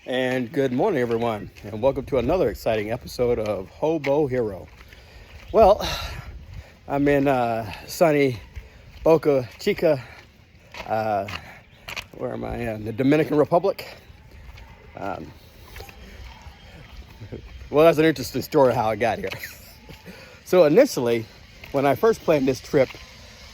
And good morning, everyone, and welcome to another exciting episode of Hobo Hero. Well, I'm in sunny Boca Chica. Where am I? In the Dominican Republic. Well, that's an interesting story how I got here. So initially, when I first planned this trip,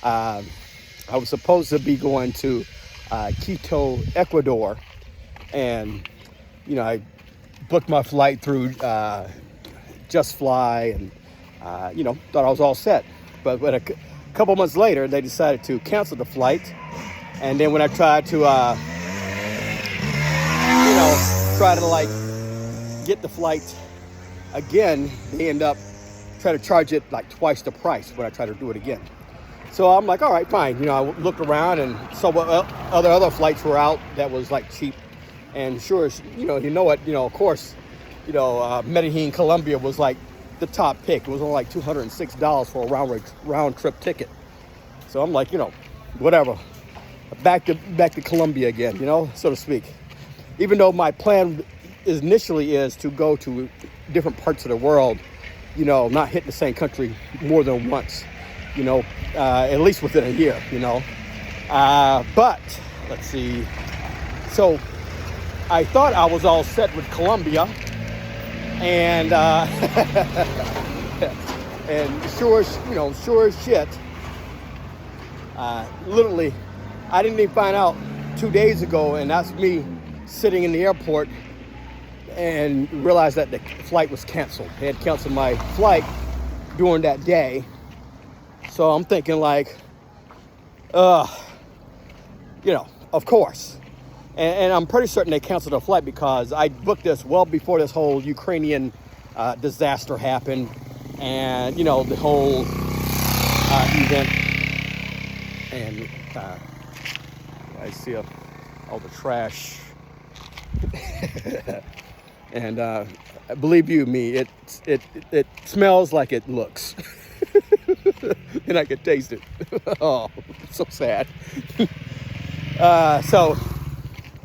I was supposed to be going to Quito, Ecuador, and I booked my flight through Just Fly and, thought I was all set. But a couple months later, they decided to cancel the flight. And then when I tried to, get the flight again, they end up trying to charge it like twice the price when I try to do it again. So I'm like, all right, fine. I looked around and saw what other flights were out that was like cheap. And sure, of course, Medellin, Colombia was like the top pick. It was only like $206 for a round trip ticket. So I'm like, whatever. Back to Colombia again, so to speak. Even though my plan initially is to go to different parts of the world, not hit the same country more than once, at least within a year, But let's see. So I thought I was all set with Colombia, and and sure as shit, literally, I didn't even find out 2 days ago, and that's me sitting in the airport and realized that the flight was canceled. They had canceled my flight during that day, so I'm thinking like, of course. And I'm pretty certain they canceled the flight because I booked this well before this whole Ukrainian disaster happened, and the whole event. And I see all the trash, and believe you me, it smells like it looks, and I can taste it. Oh, so sad.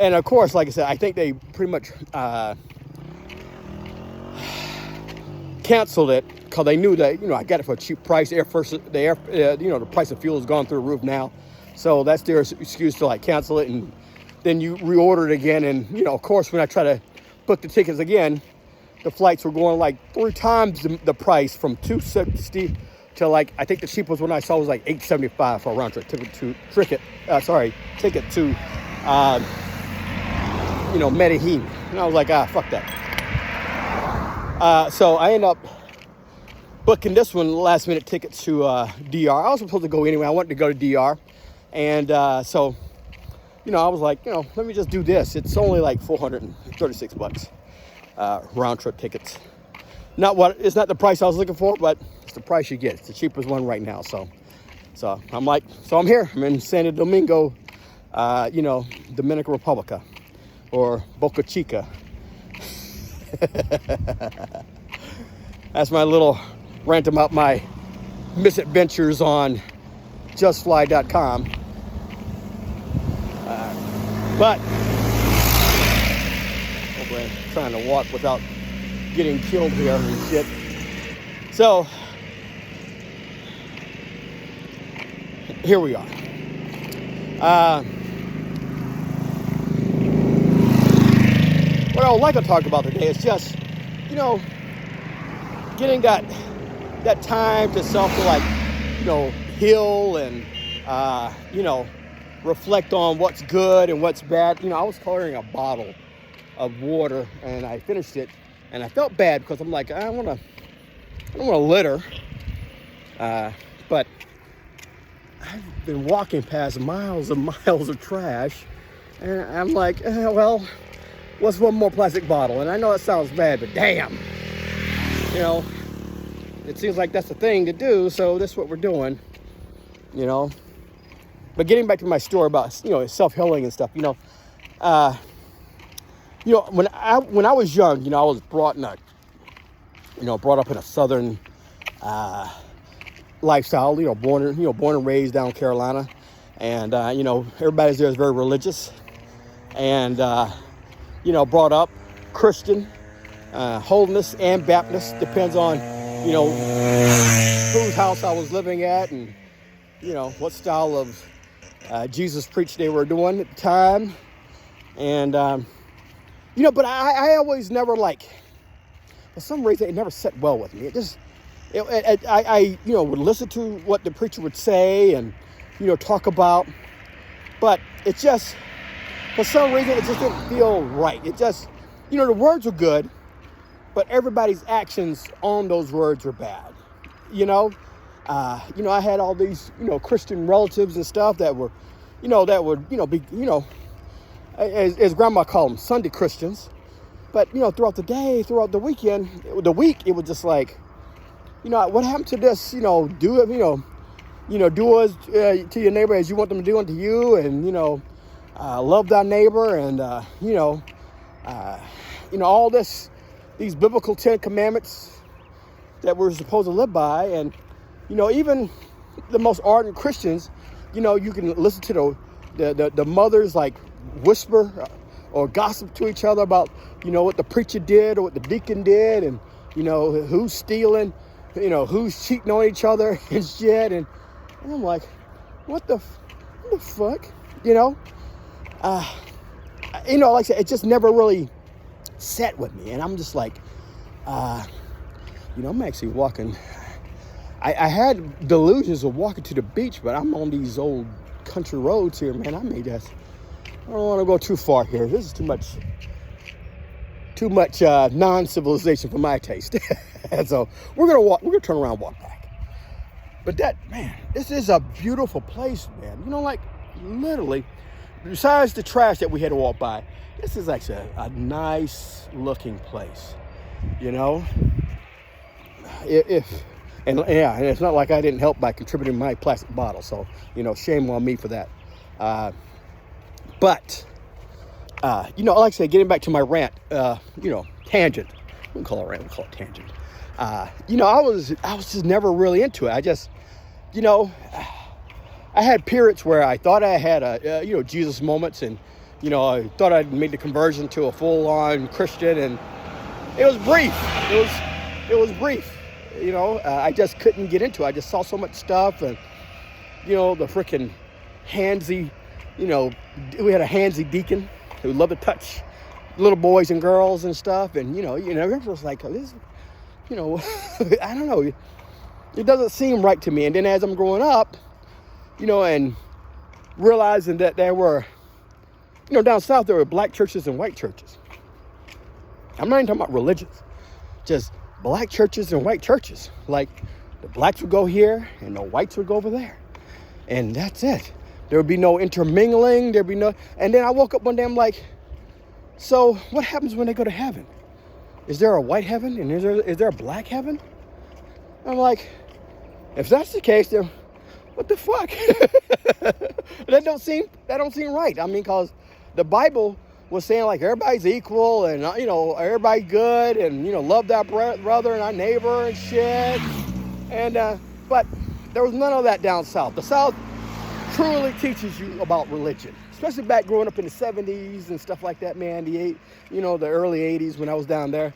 And of course, like I said, I think they pretty much canceled it because they knew that I got it for a cheap price. The price of fuel has gone through the roof now, so that's their excuse to cancel it, and then you reorder it again. And of course, when I try to book the tickets again, the flights were going like 3 times the price, from $260 to I think the cheapest one I saw was like $875 for a round trip ticket to Medellin. And I was like, fuck that. So I ended up booking this one, last minute ticket to DR. I was supposed to go anyway. I wanted to go to DR. And so I was like, let me just do this. It's only like $436 round trip tickets. It's not the price I was looking for, but it's the price you get. It's the cheapest one right now. So I'm here. I'm in Santo Domingo, Dominican Republic, or Boca Chica. That's my little rant about my misadventures on justfly.com. But I'm trying to walk without getting killed here and shit. So here we are. What I would like to talk about today is just, getting that time to self to heal and, reflect on what's good and what's bad. I was carrying a bottle of water and I finished it, and I felt bad because I'm like, I don't want to litter. But I've been walking past miles and miles of trash, and I'm like, well, what's one more plastic bottle? And I know it sounds bad, but damn, it seems like that's the thing to do, so that's what we're doing, But getting back to my story about, self-healing and stuff, when I was young, I was brought up in a southern lifestyle, born and raised down in Carolina, and everybody there is very religious, and brought up, Christian, holiness and Baptist, depends on, whose house I was living at and, what style of Jesus preach they were doing at the time. And, but I always never for some reason, it never set well with me. It just, I would listen to what the preacher would say and, talk about, but it just, for some reason, it just didn't feel right. It just, the words were good, but everybody's actions on those words were bad. I had all these, Christian relatives and stuff that were, that would, be, as grandma called them, Sunday Christians. But, throughout the day, throughout the week, it was just like, what happened to this, do as to your neighbor as you want them to do unto you, and, love thy neighbor, and, all these biblical 10 commandments that we're supposed to live by. And, even the most ardent Christians, you can listen to the mothers whisper or gossip to each other about, what the preacher did or what the deacon did, and, who's stealing, who's cheating on each other and shit. And I'm like, what the fuck, like I said, it just never really sat with me. And I'm just like, I'm actually walking. I had delusions of walking to the beach, but I'm on these old country roads here, man. I don't want to go too far here. This is too much non-civilization for my taste. And so we're gonna turn around and walk back. But this is a beautiful place, man. Literally, besides the trash that we had to walk by, this is actually a nice looking place, and it's not like I didn't help by contributing my plastic bottle. So, shame on me for that. But, like I said, getting back to my rant, tangent. We can call it a rant, we call it tangent. I was just never really into it. I just, I had periods where I thought I had Jesus moments, and, I thought I'd made the conversion to a full-on Christian, and it was brief. It was brief. I just couldn't get into it. I just saw so much stuff, and, the freaking handsy, we had a handsy deacon who loved to touch little boys and girls and stuff. And, it was like, this, I don't know. It doesn't seem right to me. And then as I'm growing up, and realizing that there were, down south, there were black churches and white churches. I'm not even talking about religions, just black churches and white churches. Like, the blacks would go here and the whites would go over there. And that's it. There would be no intermingling. There'd be no. And then I woke up one day, I'm like, so what happens when they go to heaven? Is there a white heaven? And is there a black heaven? I'm like, if that's the case, then what the fuck? That don't seem right. I mean, because the Bible was saying everybody's equal, and everybody good, and love thy brother and our neighbor and shit. And but there was none of that down south. The South truly teaches you about religion, especially back growing up in the 70s and stuff like that, man. The early 80s when I was down there.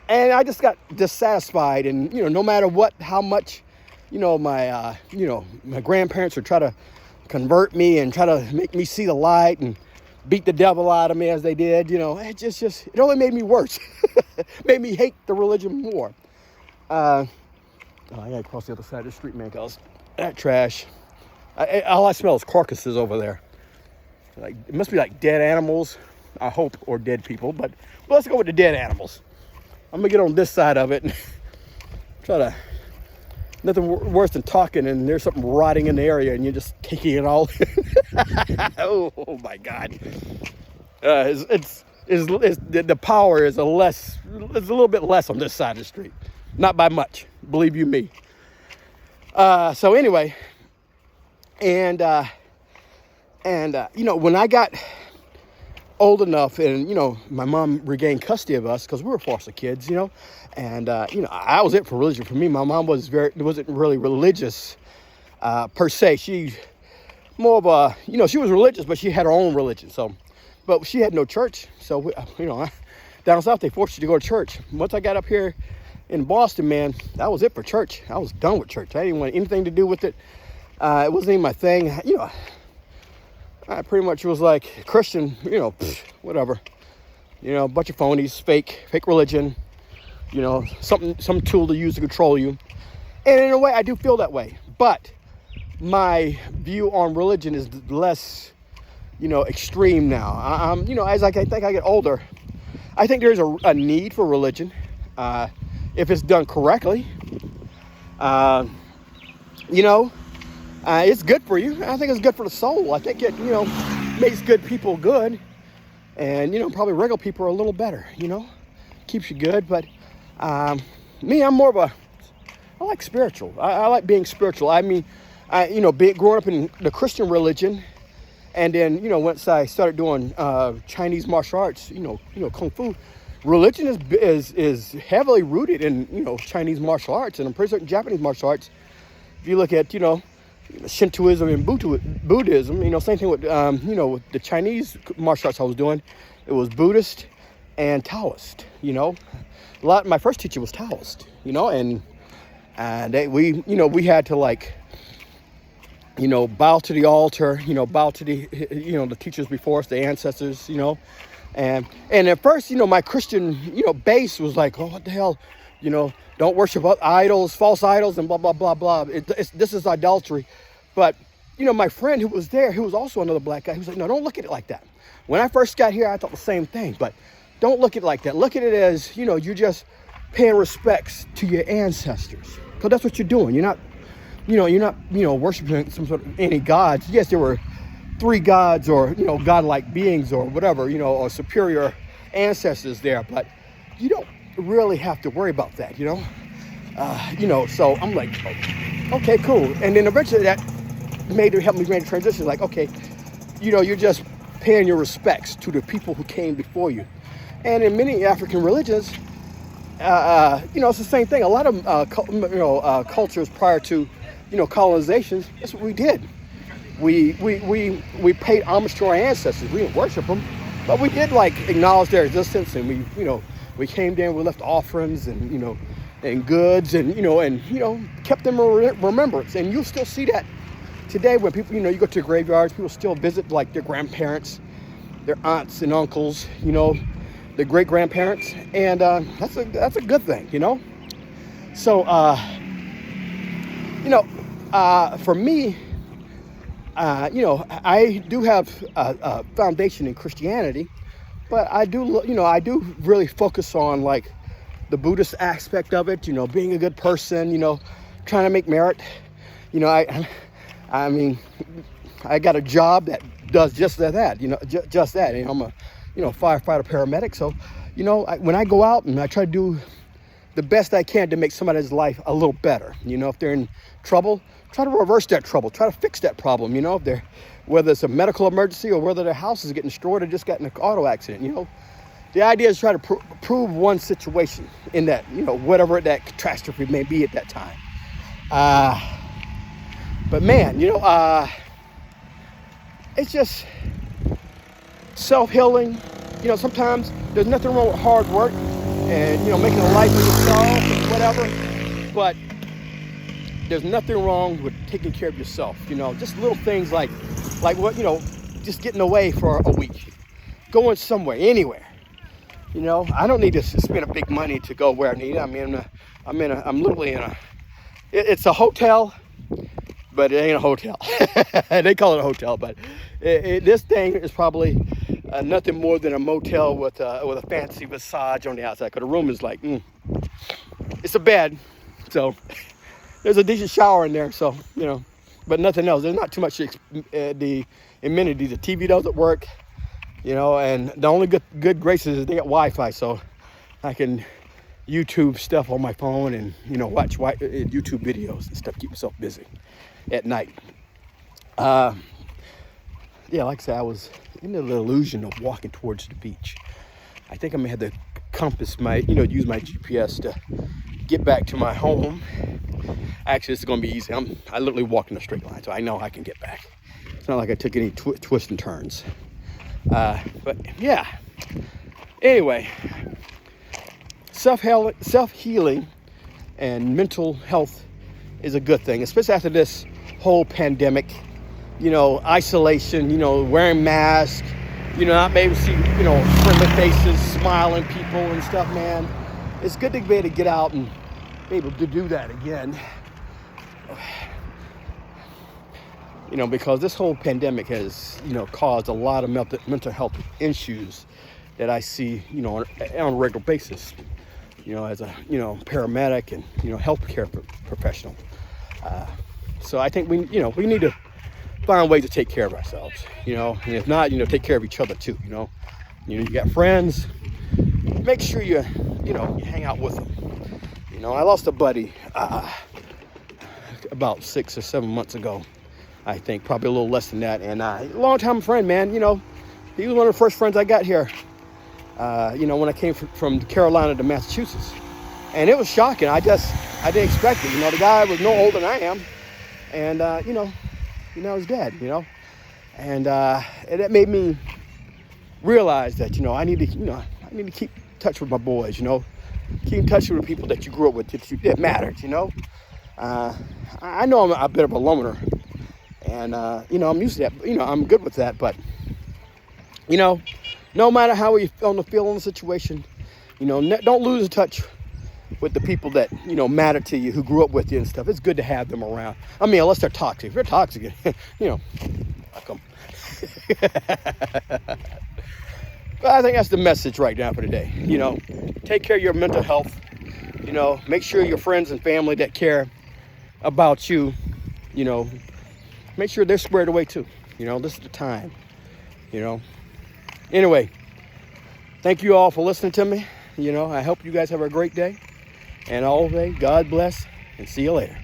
And I just got dissatisfied, and no matter how much my grandparents would try to convert me and try to make me see the light and beat the devil out of me as they did, it only made me worse. Made me hate the religion more. I gotta cross the other side of the street, man, because that trash, all I smell is carcasses over there. It must be dead animals, I hope, or dead people, but let's go with the dead animals. I'm gonna get on this side of it and try to, nothing worse than talking and there's something rotting in the area and you're just taking it all. Oh my God. The power is a little bit less on this side of the street. Not by much, believe you me. So anyway, and when I got old enough and, my mom regained custody of us because we were foster kids, and, I was it for religion. For me, my mom wasn't really religious, per se. She more of a, she was religious, but she had her own religion. So, but she had no church. So, down south, they forced you to go to church. Once I got up here in Boston, man, that was it for church. I was done with church. I didn't want anything to do with it. It wasn't even my thing. I pretty much was like Christian, whatever. A bunch of phonies, fake religion, some tool to use to control you. And in a way, I do feel that way. But my view on religion is less, extreme now. As I think I get older, I think there's a need for religion if it's done correctly. It's good for you. I think it's good for the soul. I think it, makes good people good. And, probably regular people are a little better, keeps you good. But me, I'm more of I like spiritual. I like being spiritual. I mean, growing up in the Christian religion, and then, once I started doing Chinese martial arts, Kung Fu, religion is heavily rooted in, Chinese martial arts, and I'm pretty certain Japanese martial arts. If you look at, Shintoism and Buddhism, same thing with, with the Chinese martial arts I was doing. It was Buddhist and Taoist, my first teacher was Taoist, and we had to bow to the altar, bow to the teachers before us, the ancestors, and at first, my Christian, base was like, oh, what the hell, don't worship idols, false idols, and blah, blah, blah, blah. This is idolatry. But, my friend who was there, who was also another black guy, he was like, no, don't look at it like that. When I first got here, I thought the same thing, but don't look at it like that. Look at it as, you're just paying respects to your ancestors. Because that's what you're doing. You're not, worshiping some sort of any gods. Yes, there were 3 gods or, godlike beings or whatever, or superior ancestors there, but you don't really have to worry about that, so I'm like, okay, cool. And then eventually that helped me make the transition. Like, okay, you're just paying your respects to the people who came before you. And in many African religions, it's the same thing. A lot of, cultures prior to, colonizations, that's what we did. We paid homage to our ancestors. We didn't worship them, but we did acknowledge their existence, and we came there, we left offerings and, and goods and, kept them in remembrance. And you'll still see that today when people, you go to the graveyards, people still visit their grandparents, their aunts and uncles, their great grandparents. And that's a good thing, So, for me, I do have a foundation in Christianity, but I do really focus on the Buddhist aspect of it, being a good person, trying to make merit. I mean, I got a job that does just that, just that. I'm a, firefighter, paramedic. So, when I go out and I try to do the best I can to make somebody's life a little better, if they're in trouble, try to reverse that trouble, try to fix that problem, whether it's a medical emergency or whether their house is getting destroyed or just got in an auto accident, The idea is try to prove one situation in that, whatever that catastrophe may be at that time. But man, it's just self-healing. Sometimes there's nothing wrong with hard work and, making a life for yourself and whatever. But there's nothing wrong with taking care of yourself. Just little things like what, just getting away for a week, going somewhere, anywhere. I don't need to spend a big money to go where I need. I mean, I'm literally in it's a hotel, but it ain't a hotel. They call it a hotel, but this thing is probably nothing more than a motel with a fancy massage on the outside. Cause the room is it's a bed, so there's a decent shower in there. So but nothing else. There's not too much the amenities. The TV doesn't work. And the only good graces is they got Wi-Fi, so I can YouTube stuff on my phone and, watch YouTube videos and stuff, keep myself busy at night. Like I said, I was in the illusion of walking towards the beach. I think I'm gonna have to compass use my GPS to get back to my home. Actually, this is gonna be easy. I literally walk in a straight line, so I know I can get back. It's not like I took any twists and turns. But yeah, anyway, self-healing and mental health is a good thing, especially after this whole pandemic, isolation, wearing masks, not being able to see, friendly faces, smiling people and stuff, man. It's good to be able to get out and be able to do that again. Because this whole pandemic has, caused a lot of mental health issues that I see, on a regular basis, as a, paramedic and, healthcare professional. So I think we need to find ways to take care of ourselves, and if not, take care of each other too, you got friends, make sure you hang out with them. I lost a buddy about 6 or 7 months ago, I think, probably a little less than that, and a long-time friend, man. He was one of the first friends I got here, when I came from Carolina to Massachusetts, and it was shocking. I didn't expect it. The guy was no older than I am, and he's dead. And it made me realize that I need to keep in touch with my boys. Keep in touch with the people that you grew up with that mattered. I know I'm a bit of a loner, and I'm used to that. I'm good with that, but no matter how you feel in the situation, don't lose touch with the people that matter to you, who grew up with you and stuff. It's good to have them around. I mean, unless they're toxic. If they're toxic, fuck them. But I think that's the message right now for today. Take care of your mental health. Make sure your friends and family that care about you, make sure they're squared away too. This is the time. Anyway, thank you all for listening to me. I hope you guys have a great day. And all day, God bless, and see you later.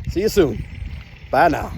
See you soon. Bye now.